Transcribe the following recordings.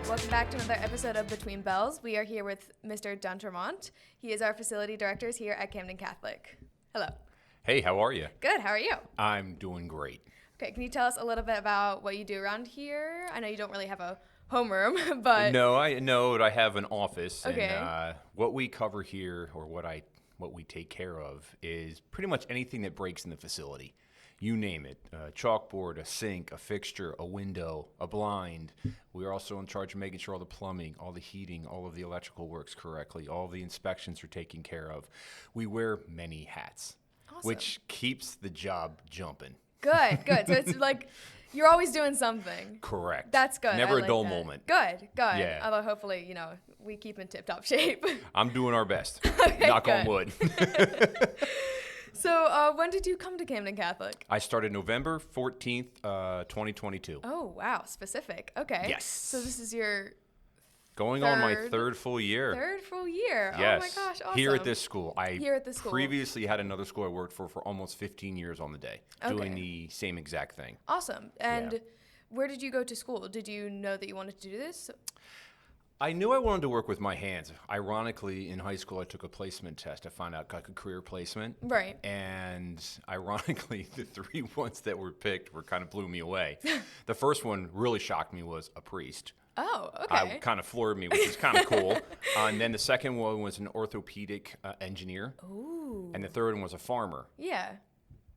welcome back to another episode of Between Bells. We are here with Mr. Duntermont. He is our facility director here at Camden Catholic. Hello. Hey, how are you? Good, how are you? I'm doing great. Okay, can you tell us a little bit about what you do around here? I know you don't really have a homeroom, but... No, I have an office, Okay. and what we cover here, or what we take care of, is pretty much anything that breaks in the facility. You name it, a chalkboard, a sink, a fixture, a window, a blind. We're also in charge of making sure all the plumbing, all the heating, all of the electrical works correctly, all the inspections are taken care of. We wear many hats, Awesome. which keeps the job jumping. Good. So it's like you're always doing something. Correct. That's good. Never I a like dull that. moment. Good. Yeah. Although hopefully, we keep in tip-top shape. I'm doing our best. Okay, Knock on good. wood. So when did you come to Camden Catholic? I started November 14th, 2022. Oh, wow. Specific. Okay. Yes. So this is your Going on my third full year. third full year. Yes. Oh, my gosh. Awesome. Here at this school. Here at this school. Previously had another school I worked for almost 15 years on the day, doing the same exact thing. Awesome. And Yeah. where did you go to school? Did you know that you wanted to do this? I knew I wanted to work with my hands. Ironically, in high school, I took a placement test to find out I could career placement. Right. And ironically, the three ones that were picked kind of blew me away. The first one really shocked me was a priest. Oh, okay. Kind of floored me, which is kind of cool. And then the second one was an orthopedic engineer. Ooh. And the third one was a farmer. Yeah.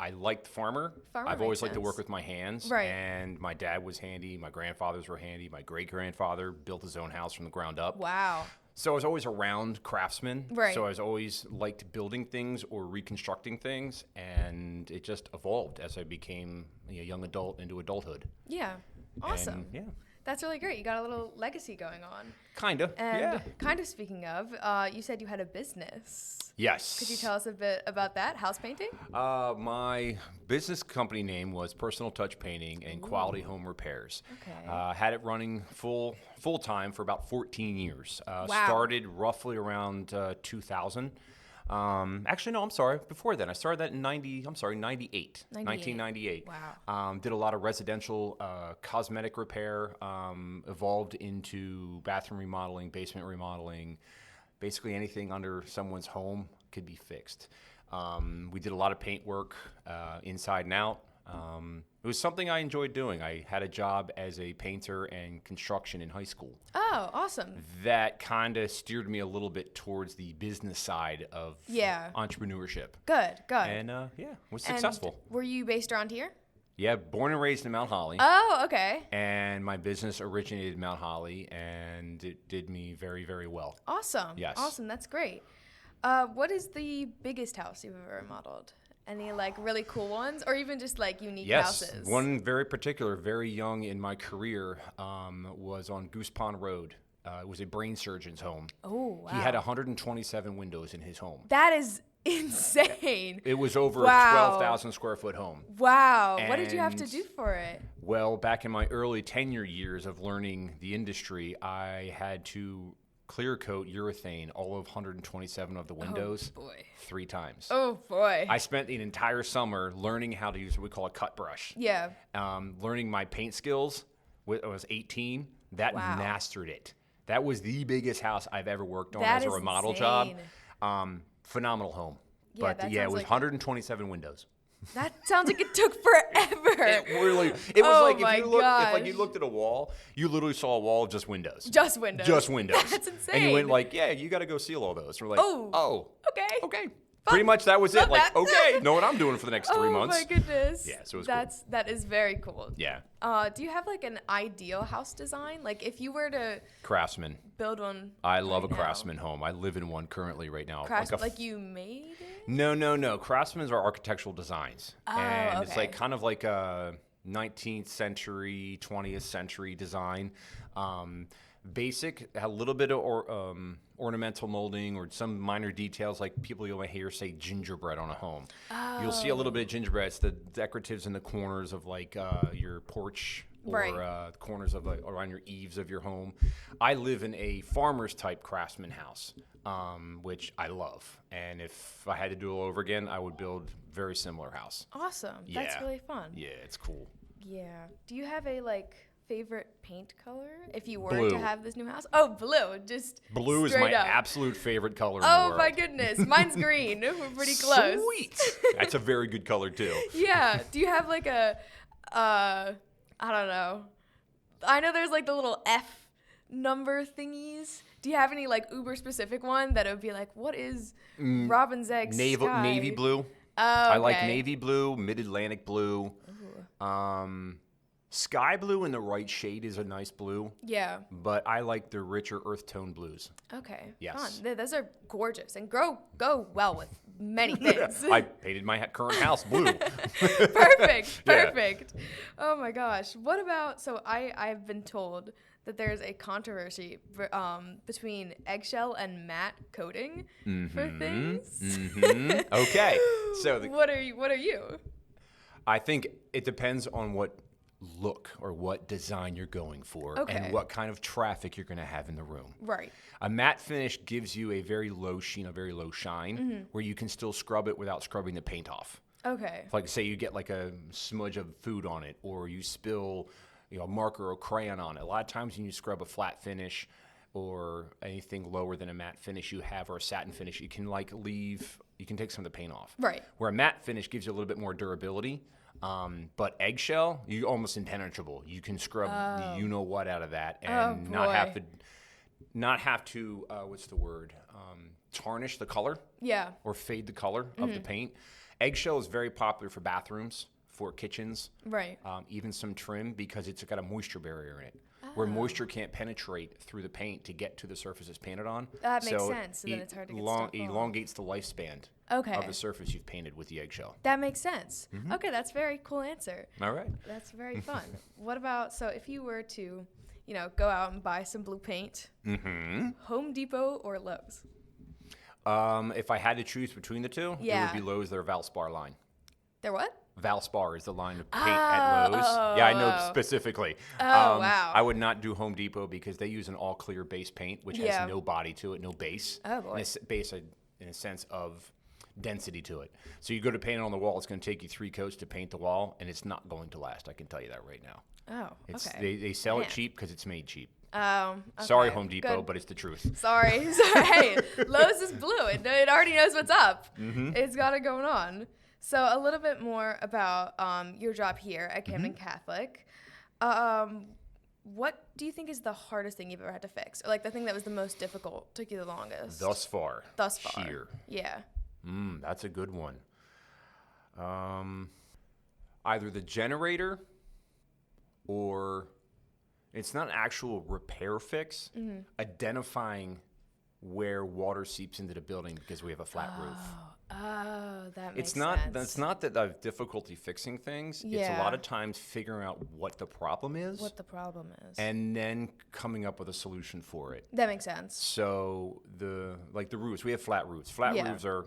I liked farmer. Farmer I've always makes liked to sense. work with my hands. Right. And my dad was handy. My grandfathers were handy. My great-grandfather built his own house from the ground up. Wow. So I was always around craftsmen. Right. So I was always liked building things or reconstructing things. And it just evolved as I became a young adult into adulthood. Yeah. Awesome. And, yeah. That's really great. You got a little legacy going on. Kind of. And Yeah. kind of speaking of, you said you had a business. Yes. Could you tell us a bit about that? House painting? My business company name was Personal Touch Painting and Quality Home Repairs. Okay. Had it running full time for about 14 years. Wow. Started roughly around 2000. Actually, no, I'm sorry. Before then, I started that in 98. 1998. Wow. Did a lot of residential cosmetic repair, evolved into bathroom remodeling, basement remodeling. Basically anything under someone's home could be fixed. We did a lot of paint work inside and out. It was something I enjoyed doing. I had a job as a painter and construction in high school. Oh, awesome. That kind of steered me a little bit towards the business side of entrepreneurship. Good. And was successful. And were you based around here? Yeah, born and raised in Mount Holly. Oh, okay. And my business originated in Mount Holly, and it did me very, very well. Awesome. Yes. Awesome. That's great. What is the biggest house you've ever remodeled? Any really cool ones, or even just unique houses? Yes, one very particular, very young in my career, was on Goose Pond Road. It was a brain surgeon's home. Oh, wow. He had 127 windows in his home. That is insane. It was over Wow. a 12,000 square foot home. Wow. What did you have to And- do for it? Well, back in my early tenure years of learning the industry, I had to clear coat urethane all of 127 of the windows Oh, boy. 3 times. Oh, boy. I spent the entire summer learning how to use what we call a cut brush. Yeah. Learning my paint skills when I was 18. That Wow. mastered it. That was the biggest house I've ever worked on That as a is remodel insane. job. Phenomenal home. Yeah, But that yeah, it sounds was like- 127 windows. That sounds like it took forever. It was Oh like my if you gosh. looked at a wall, you literally saw a wall of just windows. Just windows. Just windows. That's insane. And you went yeah, you got to go seal all those. We're like, Oh. Okay. Pretty much that was Love it. Like, that. okay, know what I'm doing for the next 3 months. Oh my goodness. Yeah, so it was that is very cool. Yeah. Do you have an ideal house design? If you were to Craftsman. build one. I love right a now. craftsman home. I live in one currently right now. Craftsman, Like you made it? No. Craftsmen are architectural designs. Oh, and it's okay. kind of like a 19th century, 20th century design. Basic, a little bit of ornamental molding or some minor details, like people you'll hear say gingerbread on a home. Oh. You'll see a little bit of gingerbread. It's the decoratives in the corners of your porch or Right. corners of around your eaves of your home. I live in a farmer's type craftsman house, which I love. And if I had to do it all over again, I would build a very similar house. Awesome. That's Yeah. really fun. Yeah, it's cool. Yeah. Do you have a favorite paint color if you were Blue. to have this new house? Oh, blue. Just Blue is straight my up. absolute favorite color in the Oh world. my goodness. Mine's green. We're pretty close. Sweet. That's a very good color too. Yeah. Do you have like a, I don't know. I know there's like the little F number thingies. Do you have any like uber specific one that would be like, what is Robin's egg sky? Navy blue. Oh, I like okay. navy blue, mid-Atlantic blue. Sky blue in the right shade is a nice blue, Yeah. but I like the richer earth tone blues. Okay. Yes. Fun. Those are gorgeous and go well with many things. I painted my current house blue. Perfect. Yeah. Perfect. Oh my gosh. What about, so I've been told that there's a controversy between eggshell and matte coating for things. Okay, so What are you? I think it depends on what look or what design you're going for Okay. and what kind of traffic you're going to have in the room. Right. A matte finish gives you a very low sheen, a very low shine, where you can still scrub it without scrubbing the paint off. Okay. Like say you get like a smudge of food on it, or you spill, a marker or crayon on it. A lot of times when you scrub a flat finish or anything lower than a matte finish you have, or a satin finish, you can you can take some of the paint off. Right. Where a matte finish gives you a little bit more durability. But eggshell, you almost impenetrable. You can scrub the you-know-what out of that and not have to what's the word? Tarnish the color. Yeah. Or fade the color of the paint. Eggshell is very popular for bathrooms, for kitchens, Right. even some trim, because it's got a moisture barrier in it, where moisture can't penetrate through the paint to get to the surface it's painted on. That makes sense. So then it's hard to get stuff on. Elongates the lifespan Okay. of the surface you've painted with the eggshell. That makes sense. Okay, that's a very cool answer. All right. That's very fun. What about, so if you were to, go out and buy some blue paint, Home Depot or Lowe's? If I had to choose between the two, it Yeah. would be Lowe's, their Valspar line. They're what? Valspar is the line of paint at Lowe's. Yeah, I know specifically. Oh, wow. I would not do Home Depot because they use an all-clear base paint, which Yeah. has no body to it, no base. Oh, boy. And it's base in a sense of density to it. So you go to paint it on the wall, it's going to take you 3 coats to paint the wall, and it's not going to last. I can tell you that right now. Oh, It's, okay. They sell Man. it cheap because it's made cheap. Okay, Sorry, Home Depot, good. but it's the truth. Sorry. Hey, Lowe's is blue. It already knows what's up. It's got it going on. So a little bit more about your job here at Camden Catholic. What do you think is the hardest thing you've ever had to fix? Or like the thing that was the most difficult, took you the longest? Thus far. Here. Yeah. That's a good one. Either the generator or it's not an actual repair fix, identifying where water seeps into the building because we have a flat roof. Oh, that makes It's not sense. that's not that I have difficulty fixing things. It's a lot of times figuring out what the problem is What the problem is. and then coming up with a solution for it. That makes sense. So the roofs, we have flat roofs. Flat Yeah. roofs are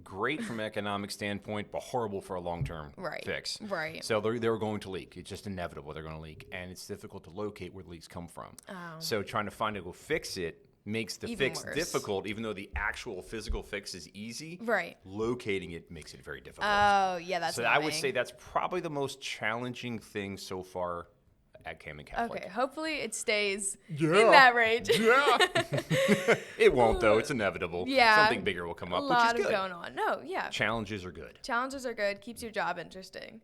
great from an economic standpoint, but horrible for a long-term Right. fix. Right. So they're going to leak. It's just inevitable they're going to leak, and it's difficult to locate where the leaks come from. So trying to find a go fix it makes the Even fix worse. difficult, even though the actual physical fix is easy. Right. Locating it makes it very difficult. Oh, yeah, that's So I would annoying. say that's probably the most challenging thing so far at Camden Catholic. Okay, hopefully it stays Yeah. in that range. Yeah. It won't, though. It's inevitable. Yeah. Something bigger will come A up, which lot is is good. going on. No, yeah. Challenges are good. Challenges are good. Keeps your job interesting.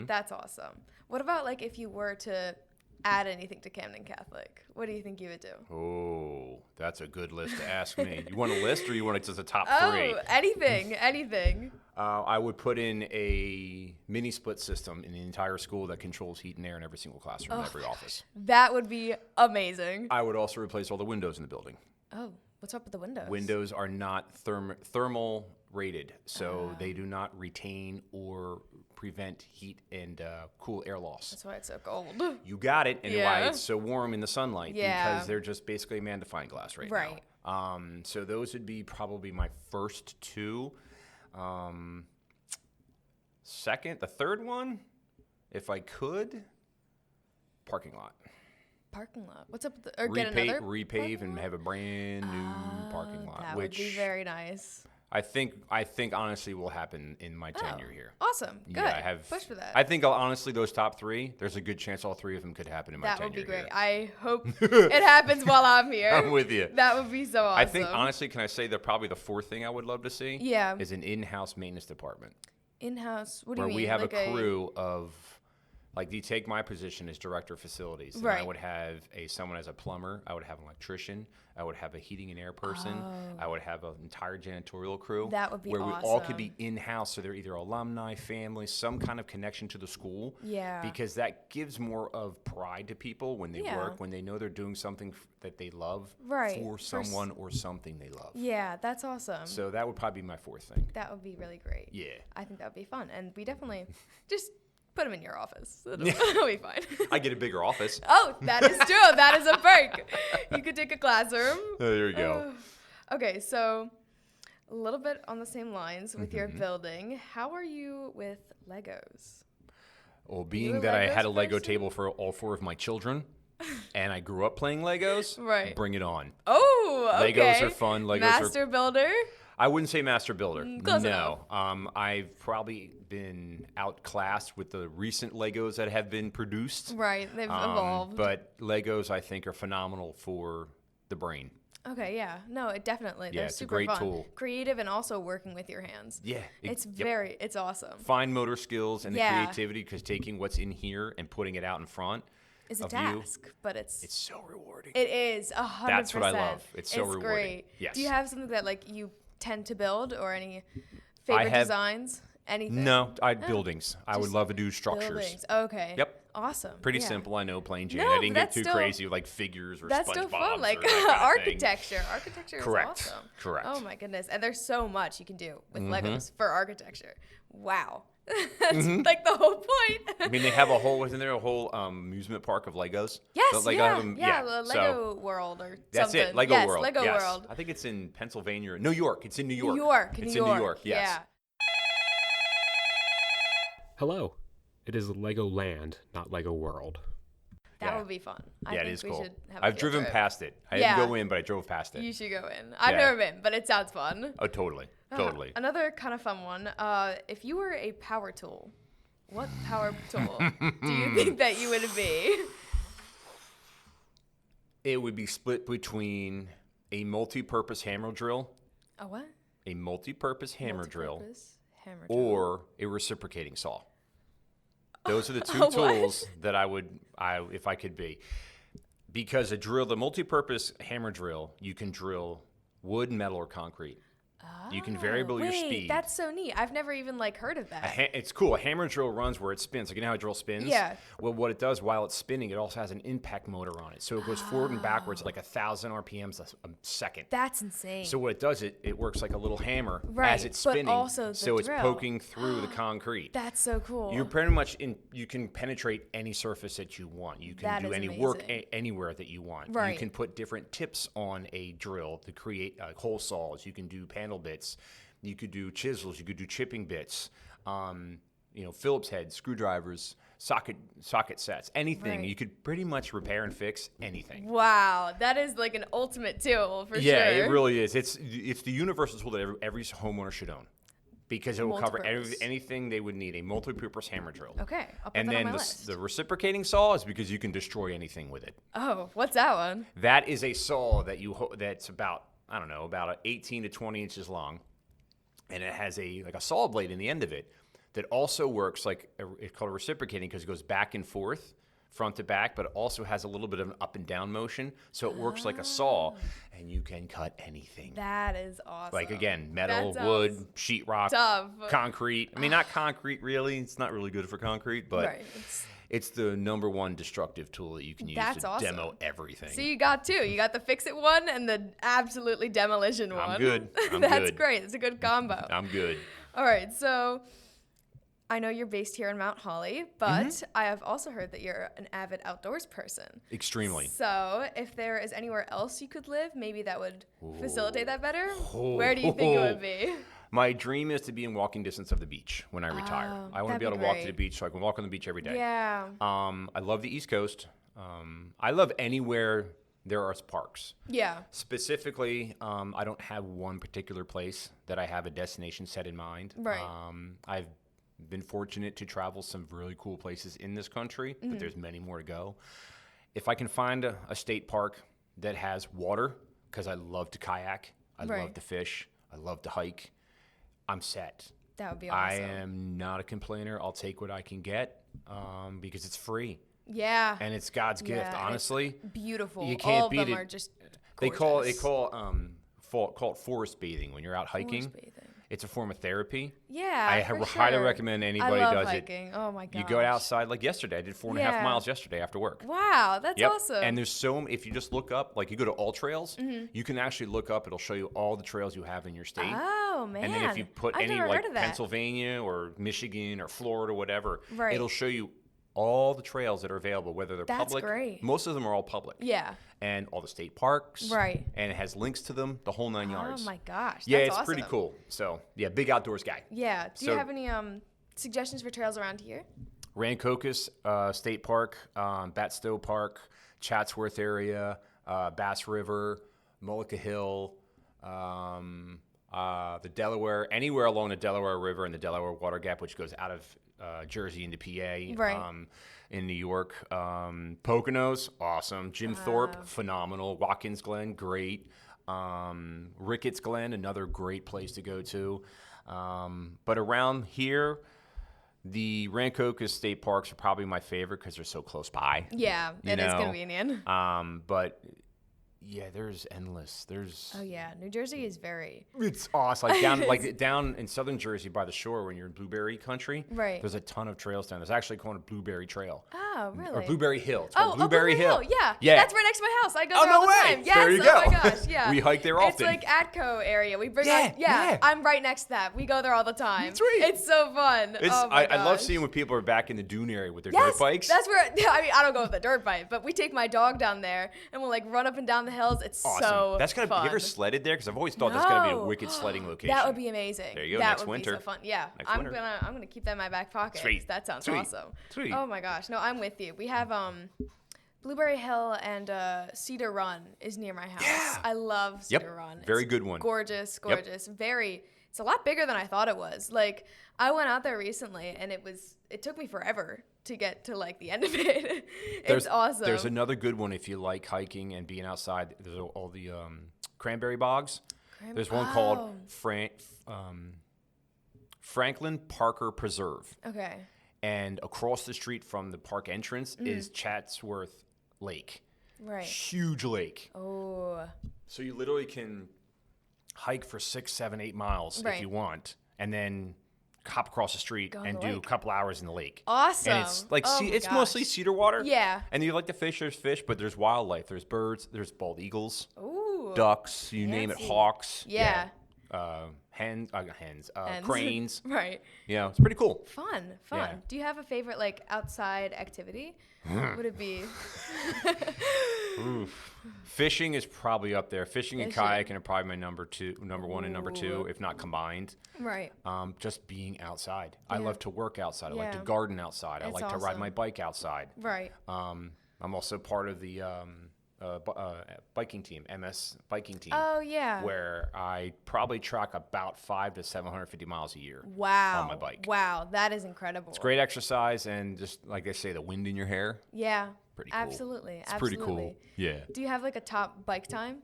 That's awesome. What about like if you were to add anything to Camden Catholic? What do you think you would do? Oh, that's a good list to ask me. You want a list or you want it just a top 3? Oh, anything. I would put in a mini split system in the entire school that controls heat and air in every single classroom, in every office. That would be amazing. I would also replace all the windows in the building. Oh, what's up with the windows? Windows are not thermal rated, so they do not retain or prevent heat and cool air loss. That's why it's so cold. You got it, and Yeah. why it's so warm in the sunlight, Yeah. because they're just basically magnifying glass right now. So those would be probably my first 2. The third one, if I could, parking lot. Parking lot. What's up with get another Repave and have a brand new parking lot. That which would be very nice. I think honestly will happen in my tenure here. Awesome. Good. Yeah, Push for that. I think honestly those top 3, there's a good chance all 3 of them could happen in my That tenure would be great. here. I hope it happens while I'm here. I'm with you. That would be so awesome. I think honestly, can I say that probably the 4th thing I would love to see Yeah. is an in-house maintenance department. In-house, what do where you mean? we have like a crew of, like, you take my position as director of facilities, and Right. I would have someone as a plumber, I would have an electrician, I would have a heating and air person, I would have an entire janitorial crew. That would be where we all could awesome. be in-house, so they're either alumni, family, some kind of connection to the school. Yeah. Because that gives more of pride to people when they Yeah. work, when they know they're doing something that they love Right. for someone or something they love. Yeah, that's awesome. So that would probably be my 4th thing. That would be really great. Yeah. I think that would be fun. And we definitely just put them in your office. It'll be fine. I get a bigger office. Oh, that is true. That is a perk. You could take a classroom. There you go. Okay, so a little bit on the same lines with your building. How are you with Legos? Well, You being a that I had a Legos Lego person? table for all 4 of my children, and I grew up playing Legos, Right. bring it on. Oh, okay. Legos are fun. Legos Master builder. I wouldn't say master builder. Close No. I've probably been outclassed with the recent Legos that have been produced. Right, they've evolved. But Legos, I think, are phenomenal for the brain. Okay, yeah. No, it definitely. Yeah, They're it's a super great fun. tool. Creative and also working with your hands. Yeah. It's yep. it's awesome. Fine motor skills and the Yeah. creativity, because taking what's in here and putting it out in front It's a of you, task, but it's so rewarding. it is 100%. That's what I love. It's so rewarding. Great. Yes. Do you have something that like you tend to build or any favorite have- designs? Anything? No, buildings. I would Just love to do structures. Buildings. Okay. Yep. Awesome. Pretty Yeah. simple, I know, plain Jane. No, I but didn't get that's too still- crazy with like figures or That's SpongeBob. still fun, like or that kind of thing. architecture. Architecture Correct. is awesome. Correct. Oh my goodness, and there's so much you can do with Mm-hmm. Legos for architecture. Wow, that's like the whole point. I mean, they have wasn't there a whole amusement park of Legos? Yes, Don't Lego yeah, have 'em- yeah, the so Lego World or that's something. it, Lego yes, World. Lego yes. World. I think it's in Pennsylvania, or New York. It's in New York. New York. It's New in York. New York. Yes. Yeah. Hello. It is Lego Land, not Lego World. That Yeah. would be fun. I Yeah, think it is we cool. should have a I've field driven trip. past it. I Yeah. didn't go in, but I drove past it. You should go in. I've Yeah. never been, but it sounds fun. Oh, totally. Totally. Another kind of fun one. If you were a power tool, what power tool do you think that you would be? It would be split between a multi-purpose hammer drill, A what? a multi-purpose hammer drill, Multi-purpose hammer drill. or a reciprocating saw. Those are the two What? tools that if I could be. Because the multi-purpose hammer drill, you can drill wood, metal, or concrete. You can variable your Wait, speed. that's so neat. I've never even heard of that. It's cool. A hammer drill runs where it spins. Like, you know how a drill spins? Yeah. Well, what it does while it's spinning, it also has an impact motor on it. So it goes forward and backwards like 1,000 RPMs a second. That's insane. So what it does, it works like a little hammer Right, as it's but spinning. also the so it's drill. poking through the concrete. That's so cool. You're pretty much you can penetrate any surface that you want. You can That do is any work amazing. anywhere that you want. Right. You can put different tips on a drill to create hole saws. You can do panel bits. You could do chisels. You could do chipping bits. Phillips heads, screwdrivers, socket sets, anything. Right. You could pretty much repair and fix anything. Wow, that is like an ultimate tool for sure. Yeah, it really is. It's the universal tool that every homeowner should own, because it will cover Multipurpose. anything they would need. A multi-purpose hammer drill. Okay, I'll put And that then on my list. the reciprocating saw is because you can destroy anything with it. Oh, what's that one? That is a saw that's about 18 to 20 inches long, and it has a saw blade in the end of it that also works it's called reciprocating, because it goes back and forth, front to back, but it also has a little bit of an up and down motion, so it works like a saw, and you can cut anything. That is awesome. Like, again, metal, That wood, sounds sheetrock, tough. concrete. I mean, not concrete really. It's not really good for concrete, but Right. it's the number one destructive tool that you can use That's to awesome. demo everything. So you got two. You got the Fix-It one and the absolutely demolition one. I'm good. I'm That's good. great. It's a good combo. I'm good. All right, so I know you're based here in Mount Holly, but Mm-hmm. I have also heard that you're an avid outdoors person. Extremely. So if there is anywhere else you could live, maybe that would facilitate that better. Where do you think it would be? My dream is to be in walking distance of the beach when I retire. I want to that'd be able be to walk to great. the beach so I can walk on the beach every day. Yeah. I love the East Coast. I love anywhere there are parks. Yeah. Specifically, I don't have one particular place that I have a destination set in mind. Right. I've been fortunate to travel some really cool places in this country, but there's many more to go. If I can find a state park that has water, because I love to kayak, I love to fish, I love to hike, I'm set. That would be awesome. I am not a complainer. I'll take what I can get because it's free. Yeah. And it's God's gift, and honestly. it's beautiful. You can't All beat of them it. are just They gorgeous. call it forest bathing when you're out hiking. Forest bathing. It's a form of therapy. Yeah, I for highly sure. recommend anybody I love does hiking. it. Oh my gosh. You go outside like yesterday. I did 4.5 Yeah. miles yesterday after work. Wow, that's Yep. awesome. And there's if you just look up, like you go to All Trails, you can actually look up. It'll show you all the trails you have in your state. Oh man. And then if you put I've any never like heard of that. Pennsylvania or Michigan or Florida, whatever, Right. it'll show you all the trails that are available, whether they're That's public. great. Most of them are all public. Yeah. And all the state parks. Right. And it has links to them, the whole 9 yards. Oh my gosh. Yeah, that's it's awesome. pretty cool. So, yeah, big outdoors guy. Yeah. Do So- you have any suggestions for trails around here? Rancocas State Park, Batstow Park, Chatsworth area, Bass River, Mullica Hill, the Delaware, anywhere along the Delaware River and the Delaware Water Gap, which goes out of Jersey into PA, Right. in New York. Poconos, awesome. Jim Thorpe, phenomenal. Watkins Glen, great. Ricketts Glen, another great place to go to. But around here, the Rancocas State Parks are probably my favorite because they're so close by. Yeah, it is know, convenient. But yeah, there's endless. Oh yeah, New Jersey is very It's awesome. Like down in southern Jersey by the shore when you're in Blueberry country. Right. There's a ton of trails down. There's actually called a Blueberry Trail. Oh, really? Or Blueberry Hill. It's Oh, called Blueberry Hill. Yeah. Yeah. That's right next to my house. I go Oh, there all no the way. time. Yes. There you Oh my go. gosh. Yeah. We hike there often. It's like Atco area. We bring Yeah, our, yeah. I'm right next to that. We go there all the time. Sweet. It's so fun. Oh my I love gosh. seeing when people are back in the dune area with their Yes, dirt bikes. that's where. I mean, I don't go with the dirt bike, but we take my dog down there and we'll like run up and down the hills. It's awesome. so That's gonna. fun. You ever sledded there? Because I've always thought that's gonna be a No. wicked sledding location. That would be amazing. There you go, That next would winter. be so fun. Yeah, Next I'm winter. gonna keep that in my back pocket. Sweet. That sounds Sweet. awesome. Sweet. Oh my gosh, no, I'm with you. We have Blueberry Hill and Cedar Run is near my house. Yeah. I love Yep. Cedar Run. Very It's good one. Gorgeous, Yep. gorgeous. It's a lot bigger than I thought it was. Like I went out there recently and it took me forever to get to like the end of it. It's awesome. There's another good one if you like hiking and being outside. There's all the cranberry bogs. There's one called Franklin Parker Preserve. Okay. And across the street from the park entrance is Chatsworth Lake. Right. Huge lake. Oh. So you literally can hike for 6, 7, 8 miles Right. if you want, and then hop across the street Go in and the do a lake. couple hours in the lake. Awesome. And it's like Oh my it's gosh. mostly cedar water. Yeah. And you like to fish, there's fish, but there's wildlife. There's birds, there's bald eagles, Ooh. ducks, you name it, Fancy. hawks. Yeah. Hens, Hens. cranes. Right. You know, it's pretty cool. Fun. Yeah. Do you have a favorite like outside activity? Would it be Fishing is probably up there. Fishing and Fishing. kayaking are probably my number one and number two, Ooh. if not combined. right? Just being outside. I Yeah. love to work outside. I like to Yeah. garden outside. I It's like to ride awesome. my bike outside. Right. I'm also part of the biking team, MS biking team, Oh yeah. where I probably track about 500 to 750 miles a year. Wow. on my bike. Wow, that is incredible. It's great exercise and just like they say, the wind in your hair. Yeah. Pretty cool. Absolutely. It's pretty cool. Yeah. Do you have like a top bike time?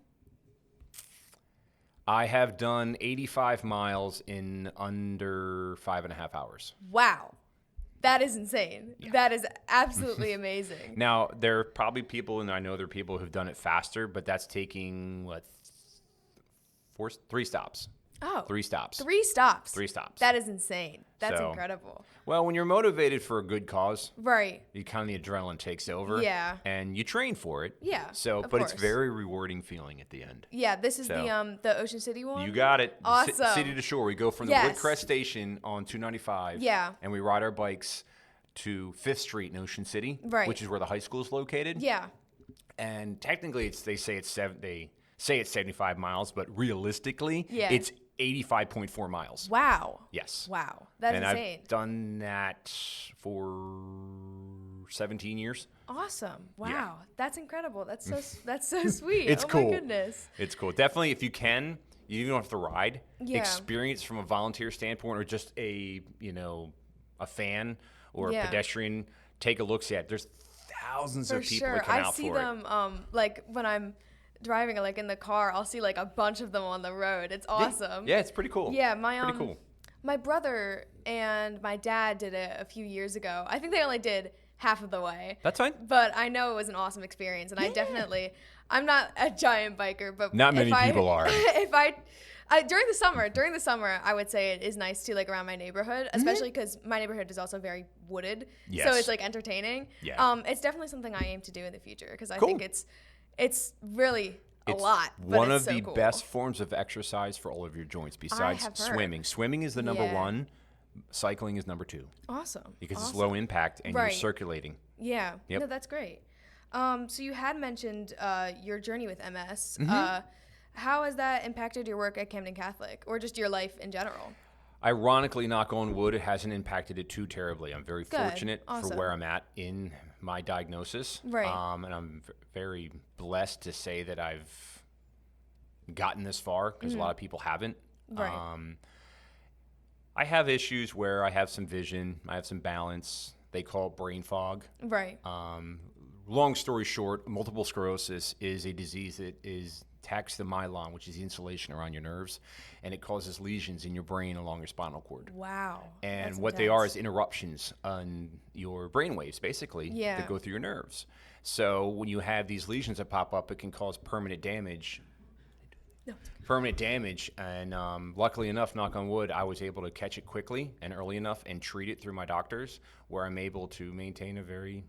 I have done 85 miles in under 5.5 hours. Wow. That is insane. Yeah. That is absolutely amazing. Now, there are probably people, and I know there are people who've done it faster, but that's taking, 3 stops. Oh. 3 stops. 3 stops. 3 stops. That is insane. That's So- incredible. Well, when you're motivated for a good cause, Right. you kind of the adrenaline takes over. Yeah. And you train for it. Yeah, So, of but it's course. very rewarding feeling at the end. Yeah, this is So- the Ocean City one. You got it. Awesome. City to shore. We go from the Yes. Woodcrest Station on 295. Yeah. And we ride our bikes to 5th Street in Ocean City, Right. which is where the high school is located. Yeah. And technically, they say it's 75 miles, but realistically, Yeah. it's 85.4 miles. Wow. Yes. Wow. That's and insane. I've done that for 17 years. Awesome. Wow. Yeah. That's incredible. That's so sweet. It's oh cool. my goodness. It's cool. Definitely, if you can, you don't have to ride. Yeah. Experience from a volunteer standpoint, or just a fan or Yeah. a pedestrian. Take a look. See it. There's thousands For of people sure. that come I out see for it. them like when I'm driving, like in the car, I'll see like a bunch of them on the road. It's awesome. Yeah, it's pretty cool. Yeah, pretty cool. My brother and my dad did it a few years ago. I think they only did half of the way. That's fine. But I know it was an awesome experience, and I'm not a giant biker, but Not many people are. During the summer, I would say it is nice to like around my neighborhood, especially because my neighborhood is also very wooded. Yes. So it's like entertaining. Yeah. It's definitely something I aim to do in the future because I Cool. think it's really a lot. But One it's of so the cool. best forms of exercise for all of your joints besides have heard. swimming. Swimming is the number Yeah. one. Cycling is number two Awesome. because it's Awesome. low impact and you're Right. circulating. Yeah. Yep. No, that's great. So you had mentioned your journey with MS. Mm-hmm. How has that impacted your work at Camden Catholic or just your life in general? Ironically, knock on wood, it hasn't impacted it too terribly. I'm very Good. fortunate for Awesome. where I'm at in my diagnosis. Right. And I'm very blessed to say that I've gotten this far because a lot of people haven't. Right. I have issues where I have some vision, I have some balance. They call it brain fog. Right. Long story short, multiple sclerosis is a disease that attacks the myelin, which is the insulation around your nerves, and it causes lesions in your brain along your spinal cord. Wow. And That's what they are intense. is interruptions on your brain waves, basically, Yeah. that go through your nerves. So when you have these lesions that pop up, it can cause permanent damage. And luckily enough, knock on wood, I was able to catch it quickly and early enough and treat it through my doctors, where I'm able to maintain a very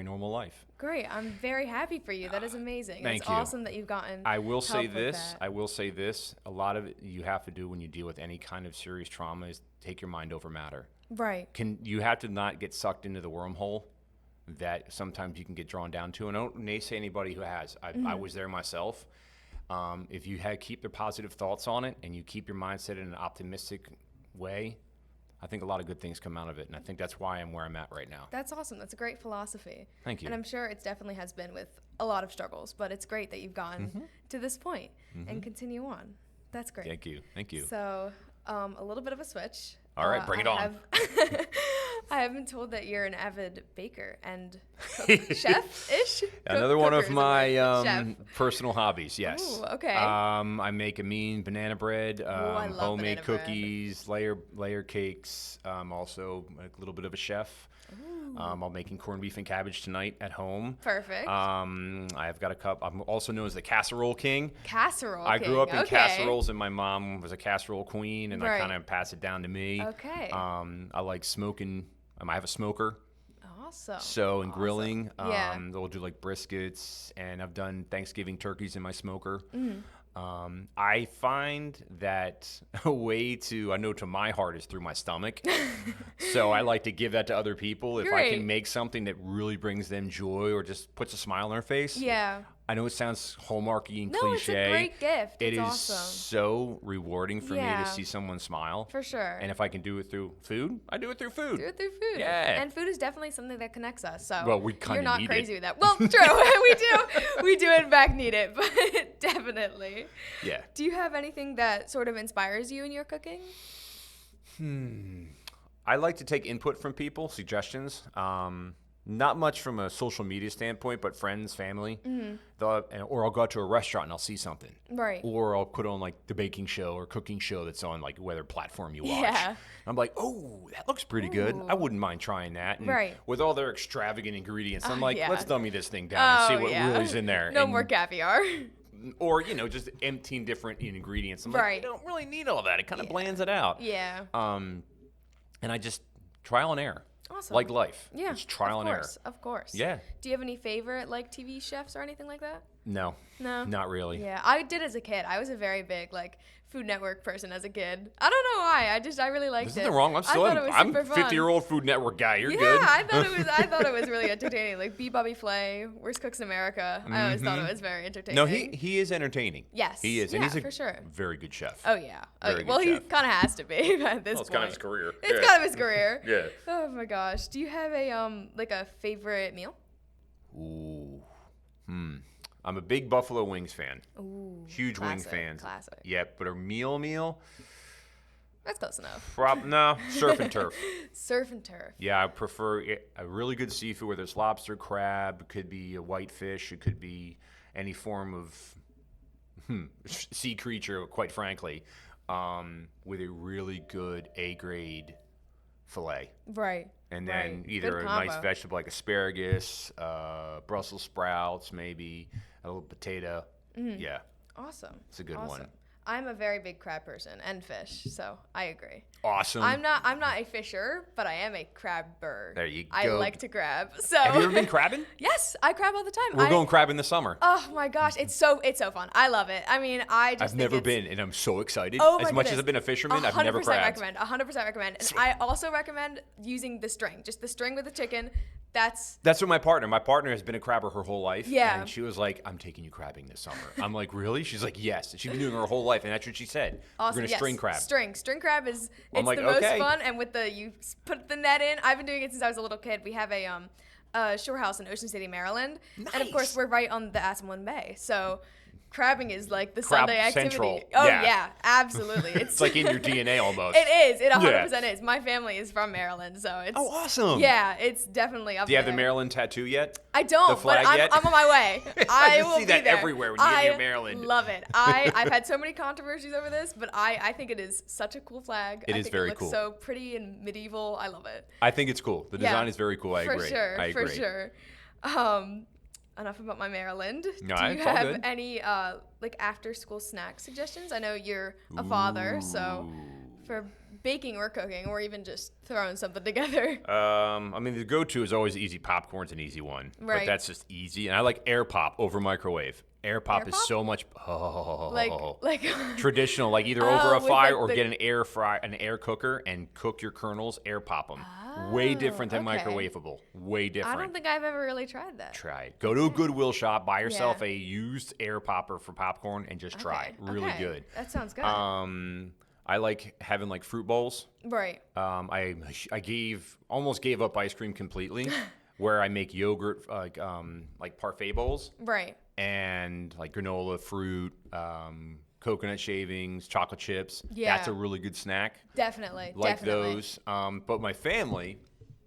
normal life. Great. I'm very happy for you. That is amazing. Thank It's you. awesome that you've gotten I will say help with this. that. I will say this. A lot of it you have to do when you deal with any kind of serious trauma is take your mind over matter. Right. You have to not get sucked into the wormhole that sometimes you can get drawn down to. And I don't naysay anybody who has. I was there myself. If you keep the positive thoughts on it and you keep your mindset in an optimistic way, I think a lot of good things come out of it. And I think that's why I'm where I'm at right now. That's awesome. That's a great philosophy. Thank you. And I'm sure it definitely has been with a lot of struggles, but it's great that you've gotten to this point and continue on. That's great. Thank you. Thank you. So, a little bit of a switch. All right, bring it on. I have been told that you're an avid baker and chef-ish. Another one of Cooker is a my word. Chef. personal hobbies, yes. Ooh, okay. I make a mean banana bread, I love homemade banana bread. cookies, layer cakes. Also a little bit of a chef. I'm making corned beef and cabbage tonight at home. Perfect. I've got a cup. I'm also known as the casserole king. Casserole I grew up king. in Okay. casseroles, and my mom was a casserole queen, and I Right. kind of passed it down to me. Okay. I like smoking. I have a smoker. Awesome. So, and grilling, Yeah. they'll do like briskets, and I've done Thanksgiving turkeys in my smoker. I find that a way I know to my heart is through my stomach. So I like to give that to other people. If I Great. can make something that really brings them joy or just puts a smile on their face. Yeah. I know it sounds hallmarky and No, cliche. it's a great gift. It It's is awesome. so rewarding for me Yeah. to see someone smile. For sure. And if I can do it through food, I do it through food. Do it through food. Yeah. And food is definitely something that connects us. So Well, we kinda you're not need crazy it. with that. Well, true. We do in fact need it, but definitely. Yeah. Do you have anything that sort of inspires you in your cooking? I like to take input from people, suggestions. Not much from a social media standpoint, but friends, family. Or I'll go out to a restaurant and I'll see something. Right. Or I'll put on like the baking show or cooking show that's on like whether platform you watch. Yeah. I'm like, oh, that looks pretty good. I wouldn't mind trying that. And Right. with all their extravagant ingredients, I'm like, yeah. let's dummy this thing down and see what really's in there. No And- more caviar. Or, just emptying different ingredients. I'm like, Right. you don't really need all that. It kind of blands it out. Yeah. And I just trial and error. Awesome. Like life. Yeah. It's trial and error. Of course. Yeah. Do you have any favorite like TV chefs or anything like that? No. No. Not really. Yeah, I did as a kid. I was a very big like Food Network person as a kid. I don't know why. I really liked There's it. nothing wrong. I'm super a fun. 50-year-old Food Network guy. You're Yeah, good. I thought it was really entertaining. Like Beat Bobby Flay, Worst Cooks in America. I always thought it was very entertaining. No, he is entertaining. Yes. He is, Yeah, and he's a for sure. very good chef. Oh yeah. Very good Well, he chef. kind of has to be at this Well, it's point. kind of his career. It's Yeah. kind of his career. Yeah. Oh my gosh. Do you have a like a favorite meal? Ooh. I'm a big Buffalo Wings fan. Ooh. Huge wing classic, fan. Classic. Yep, but a meal? That's close enough. No, surf and turf. Surf and turf. Yeah, I prefer a really good seafood, whether it's lobster, crab, it could be a whitefish, it could be any form of sea creature, quite frankly, with a really good A-grade fillet. Right. And then right. either Good a combo. nice vegetable like asparagus, Brussels sprouts, maybe a little potato. Yeah, Awesome. it's a good awesome. one. I'm a very big crab person and fish, so I agree. Awesome. I'm not a fisher, but I am a crabber. There you I go. like to crab. So Have you ever been crabbing? Yes, I crab all the time. We're going crabbing this summer. Oh my gosh, it's so fun. I love it. I mean, I just I've think never it's- been, and I'm so excited. Oh my as much as goodness. I've been a fisherman, I've never 100% crabbed. recommend. 100% recommend. And I also recommend using the string, just the string with the chicken. That's That's what my partner has been a crabber her whole life. Yeah. And she was like, I'm taking you crabbing this summer. I'm like, really? She's like, yes. And she's been doing it her whole life, and that's what she said. awesome. We're going to Yes. string crab. String crab is I'm it's like, the most okay. fun, and with you put the net in. I've been doing it since I was a little kid. We have a shore house in Ocean City, Maryland, and of course Nice. we're right on the Assateague Bay, so crabbing is like the Crab Sunday activity. central. Oh Yeah. yeah, absolutely. It's like in your DNA almost. It is. It 100% Yeah. is. My family is from Maryland, so it's. Oh, awesome. Yeah, it's definitely up Do you have there. the Maryland tattoo yet? I don't, the flag but I'm, yet? I'm on my way. I just will see be that there. everywhere when you get near Maryland. Love it. I've had so many controversies over this, but I think it is such a cool flag. It I is think very it looks cool. so pretty and medieval. I love it. I think it's cool. The Yeah, design is very cool. I agree. For sure. I agree. For sure. Enough about my Maryland. No, Do you it's all have good. any like after school snack suggestions? I know you're a father, so for baking or cooking or even just throwing something together. I mean, the go-to is always easy. Popcorn's an easy one. Right. But that's just easy. And I like air pop over microwave. Air pop Air is pop? so much like traditional, like either Oh, over a with, fire like, or the- get an air cooker and cook your kernels, air pop them. Way different than okay. microwavable. Way different. I don't think I've ever really tried that. Try it. Go to a Goodwill shop, buy yourself Yeah. a used air popper for popcorn, and just try it. Really okay. good. That sounds good. I like having like fruit bowls. right. I almost gave up ice cream completely, where I make yogurt like parfait bowls Right. and like granola, fruit, coconut shavings, chocolate chips. Yeah. That's a really good snack. Definitely. Like definitely. those. But my family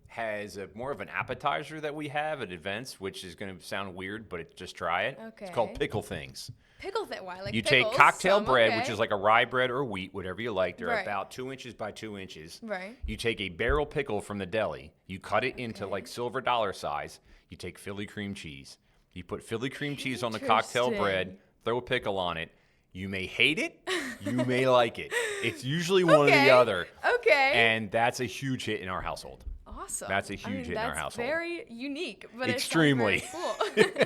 has more of an appetizer that we have at events, which is going to sound weird, but just try it. It's called Okay. pickle things. Pickle that why? Like You pickles, take cocktail some, bread, okay. which is like a rye bread or wheat, whatever you like. They're Right. about 2 inches by 2 inches. Right. You take a barrel pickle from the deli. You cut it into like silver dollar size. You take Philly cream cheese. You put Philly cream cheese on the cocktail bread. Interesting. Throw a pickle on it. You may hate it. You may like it. It's usually one or the Okay. other. Okay. And that's a huge hit in our household. Awesome. That's a huge hit in our household. That's very unique, but Extremely. It sounds very cool.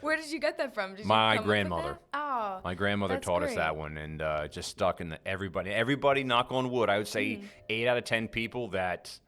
Where did you get that from? Did you My come up with grandmother. that? Oh. My grandmother That's taught us great. that one, and just stuck in everybody. Knock on wood. I would say Mm-hmm. 8 out of 10 people that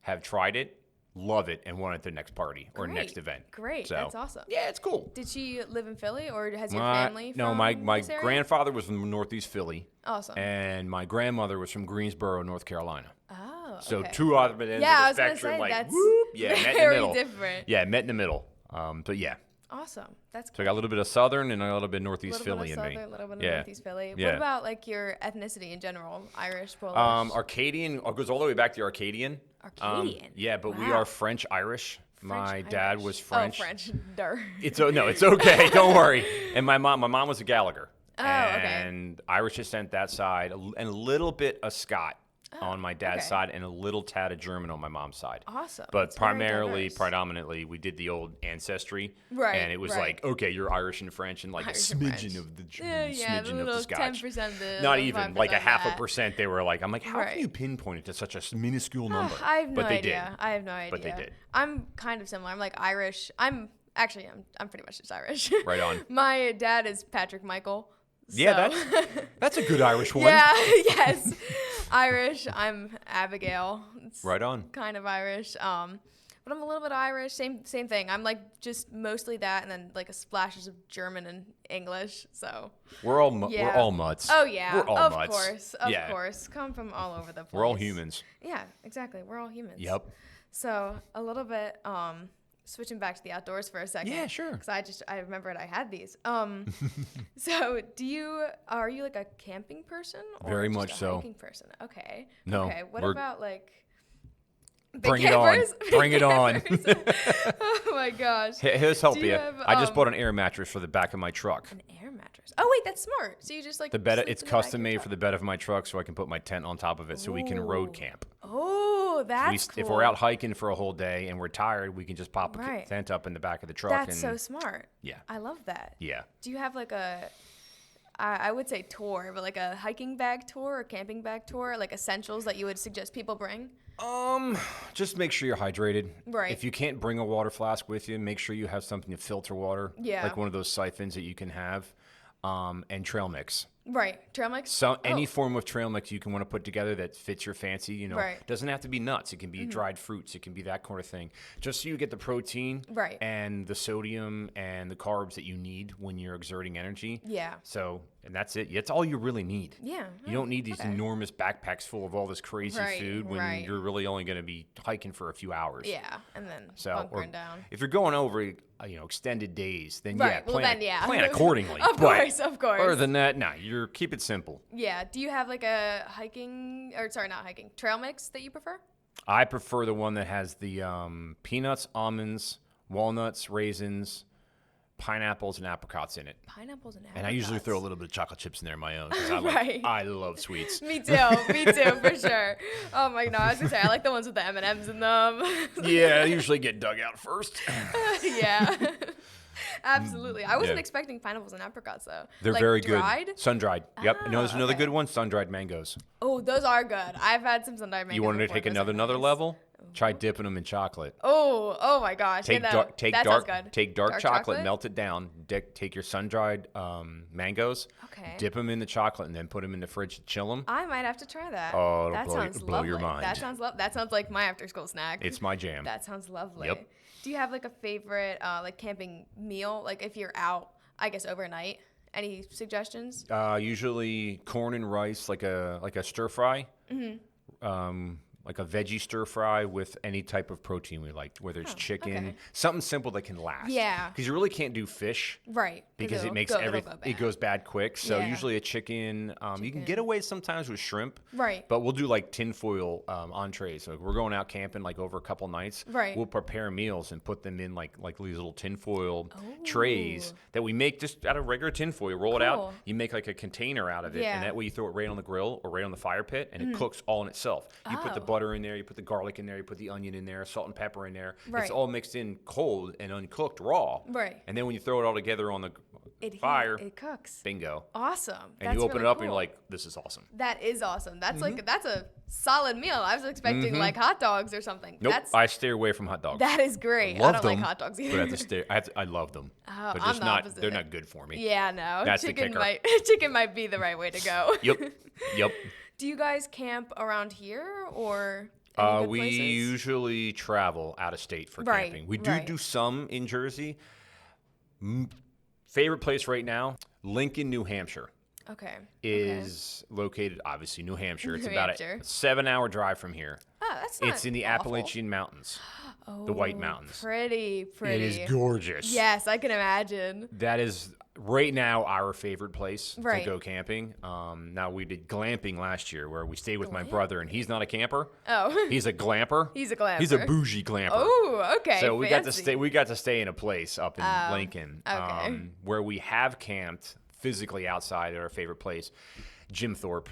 have tried it love it and want it at their next party or next Great. event. Great. So, That's awesome. Yeah, it's cool. Did she live in Philly, or has your My- family no, from my this area? grandfather was from Northeast Philly, Awesome. and my grandmother was from Greensboro, North Carolina. Oh. So okay. two opposite ends Yeah, I of was the gonna spectrum, say like that's whoop, yeah, met in the very middle. different. Yeah, met in the middle. But yeah, Awesome. That's so I got a little bit of Southern and a little bit of Northeast little Philly bit of in me. Southern, little bit of Yeah. Northeast Philly. Yeah. What about like your ethnicity in general? Irish, Polish? Arcadian goes all the way back to Arcadian. Arcadian? Yeah, but we Wow. are French Irish. My dad Irish. was French. Oh, French. Durr. It's okay. Don't worry. And my mom was a Gallagher. Oh, okay. And Irish descent that side, and a little bit of Scot on my dad's okay. side, and a little tad of German on my mom's side. Awesome. But That's very primarily, diverse. predominantly, we did the old ancestry. Right, And it was right. like, okay, you're Irish and French, and like Irish a and smidgen French. of the German, Yeah, smidgen of the little Scotch. 10% the Not even, like a 5% half a that. percent. They were like, I'm like, how Right. can you pinpoint it to such a minuscule number? I have no but they idea. did. I have no idea. But they did. I'm kind of similar. I'm like Irish. I'm Actually, I'm pretty much just Irish. Right on. My dad is Patrick Michael. Yeah, so- that's a good Irish one. Yeah, yes. Irish. I'm Abigail. It's Right on. kind of Irish. But I'm a little bit Irish. Same thing. I'm like just mostly that, and then like a splashes of German and English. So We're all mutts. Oh yeah. We're all of mutts. course. Of course. Come from all over the place. We're all humans. Yeah, exactly. We're all humans. Yep. So a little bit switching back to the outdoors for a second. Yeah, sure. Because I remembered I had these. So are you like a camping person or Very just much a so. hiking person? Okay. No, Okay. What we're- about like big Bring it on. campers? Bring it on. Oh my gosh. Here's help Do you. you have, I just bought an air mattress for the back of my truck. An air mattress. Oh wait, that's smart. So you just like The bed, sleep it's in the back of custom your made truck. for the bed of my truck, so I can put my tent on top of it, so we can road Ooh. camp. Oh, that's cool. If we're out hiking for a whole day and we're tired, we can just pop a Right. tent up in the back of the truck. That's and so smart. Yeah. I love that. Yeah. Do you have like I would say tour, but like a hiking bag tour or camping bag tour, like essentials that you would suggest people bring? Just make sure you're hydrated. Right. If you can't bring a water flask with you, make sure you have something to filter water. Yeah. Like one of those siphons that you can have. And trail mix. Right. Trail mix? So any Oh. form of trail mix you can want to put together that fits your fancy, you know. Right. Doesn't have to be nuts. It can be dried fruits. It can be that kind of thing. Just so you get the protein Right. and the sodium and the carbs that you need when you're exerting energy. Yeah. So, and that's it. That's all you really need. Yeah. You don't need these okay. enormous backpacks full of all this crazy Right, food when right. you're really only going to be hiking for a few hours. Yeah. And then So, or bunkering down. if you're going over, extended days, then Right. yeah, Well, plan, then, yeah. plan accordingly. Of But course, of course. Other than that, no, keep it simple. Yeah. Do you have like a not hiking, trail mix that you prefer? I prefer the one that has the peanuts, almonds, walnuts, raisins, pineapples, and apricots in it. Pineapples and apricots. And I usually throw a little bit of chocolate chips in there of my own because Right. I love sweets. Me too, for sure. Oh my god, I was gonna say I like the ones with the M&Ms in them. Yeah, I usually get dug out first. Yeah. Absolutely. I wasn't Yeah. expecting pineapples and apricots though. They're Like, very dried? good. Sun-dried. Yep. And there's another okay. good one, sun-dried mangoes. Oh, those are good. I've had some sun-dried mangoes. You wanted to before. take Those are another nice. level? Try dipping them in chocolate. Oh my gosh. Take Yeah, dark, take that dark, sounds good. take dark chocolate, melt it down. Take your sun-dried mangoes, Okay. dip them in the chocolate, and then put them in the fridge to chill them. I might have to try that. Oh, it'll that sounds blow your lovely. mind. That sounds like my after-school snack. It's my jam. That sounds lovely. Yep. Do you have like a favorite like camping meal? Like if you're out, I guess overnight. Any suggestions? Usually corn and rice, like a stir fry. Like a veggie stir fry with any type of protein we like, whether it's chicken, okay. something simple that can last. Yeah. Because you really can't do fish. Right. Because it it'll makes go everything, bad. it goes bad quick. So Yeah. usually a chicken, you can get away sometimes with shrimp. Right. But we'll do like tinfoil entrees. So if we're going out camping like over a couple nights. Right. We'll prepare meals and put them in like these little tinfoil trays that we make just out of regular tinfoil. Roll it out. Cool. You make like a container out of it. Yeah. And that way you throw it right on the grill or right on the fire pit and it cooks all in itself. You put the Oh. butter in there, you put the garlic in there, you put the onion in there, salt and pepper in there. Right. It's all mixed in cold and uncooked raw. Right. And then when you throw it all together on the fire, It cooks. bingo. Awesome. And That's you open really it up and cool. you're like, this is awesome. That is awesome. That's that's a solid meal. I was expecting like hot dogs or something. Nope, That's I stay away from hot dogs. that is great. Love I don't them, like hot dogs But I either. have to stay. I love them. Oh, but I'm just the not. opposite. They're not good for me. Yeah, no. That's the chicken kicker. chicken might be the right way to go. Yep. Do you guys camp around here or any good We places? usually travel out of state for Right, camping. We right. do some in Jersey. Favorite place right now, Lincoln, New Hampshire, Okay. is located, obviously, New Hampshire. It's New about Hampshire. a 7-hour drive from here. Oh, that's not It's in the awful. Appalachian Mountains, the White Oh, Mountains. Pretty. It is gorgeous. Yes, I can imagine. That is right now our favorite place Right. to go camping. Now we did glamping last year where we stayed with my Glamp? brother, and he's not a camper. Oh. He's a glamper. He's a glamper. He's a bougie glamper. Oh, okay. So we fancy. got to stay in a place up in Lincoln, okay. where we have camped physically outside at our favorite place, Jim Thorpe,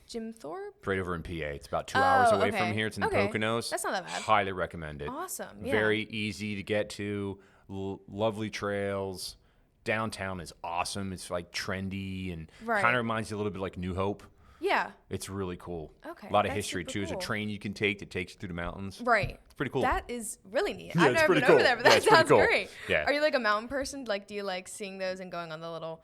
Jim Thorpe? right over in PA. It's about 2 hours away okay. from here. It's in the Okay. Poconos. That's not that bad. Highly recommended. Awesome. Yeah. Very easy to get to. Lovely trails. Downtown is awesome. It's like trendy and Right. kind of reminds you a little bit like New Hope. Yeah. It's really cool. Okay, A lot of that's history super too. There's a cool. train you can take that takes you through the mountains. Right. It's pretty cool. That is really neat. Yeah, I've it's never pretty been over cool. there, but Yeah, that it's pretty sounds cool. great. Yeah. Are you like a mountain person? Like, do you like seeing those and going on the little,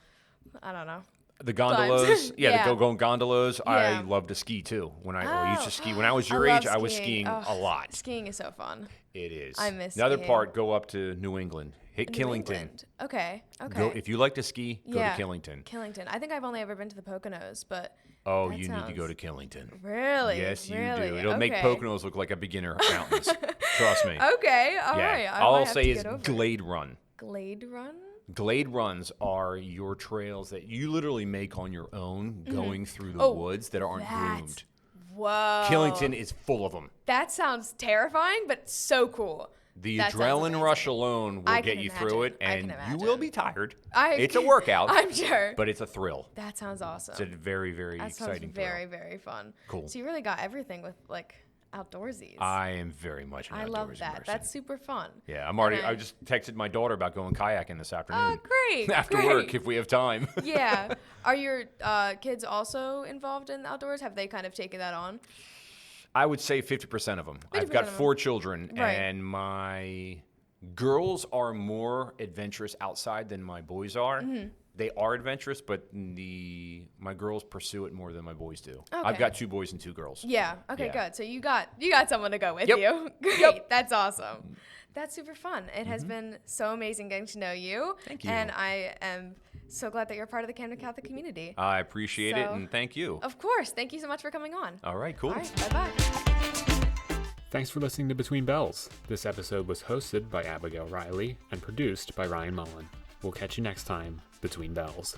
I don't know. The gondolas, Yeah. the going gondolas. I Yeah. love to ski too. I used to ski when I was I your love age. I was skiing. skiing a lot. Skiing is so fun. It is. I miss Another skiing. part. Go up to New England. Hit New Killington. England. Okay. Okay. Go if you like to ski. Go Yeah. to Killington. Killington. I think I've only ever been to the Poconos, but Oh, that you need to go sounds- to Killington. Really? Yes, you Really? do. It'll make Okay. Poconos look like a beginner mountains. Trust me. Okay. All right. Yeah. I All might I'll have say to is get over. Glade Run. Glade Run. Glade runs are your trails that you literally make on your own, going through the Oh, woods that aren't groomed. Whoa. Killington is full of them. That sounds terrifying, but so cool. The That sounds adrenaline amazing. rush alone will I get can you through it, imagine. I and can you will imagine. be tired. I- It's a workout, I'm sure. but it's a thrill. That sounds awesome. It's a very, very That sounds exciting very, thrill. very fun. Cool. So you really got everything with like outdoorsies. I am very much an I love outdoorsy that. person. That's super fun. Yeah, I'm already. And I just texted my daughter about going kayaking this afternoon. Oh, great. After great. work, if we have time. Yeah. Are your kids also involved in the outdoors? Have they kind of taken that on? I would say 50% of them. I've 50% got of 'em. 4 children, Right. and my girls are more adventurous outside than my boys are. Mm-hmm. They are adventurous, but my girls pursue it more than my boys do. I've Okay. got 2 boys and 2 girls. Yeah. Okay, Yeah. good. So you got someone to go with Yep. you. Great. Yep. That's awesome. That's super fun. It has been so amazing getting to know you. Thank you. And I am so glad that you're part of the Camden Catholic community. I appreciate it, So- and thank you. Of course. Thank you so much for coming on. All right, cool. All right. Bye-bye. Thanks for listening to Between Bells. This episode was hosted by Abigail Riley and produced by Ryan Mullen. We'll catch you next time, Between Bells.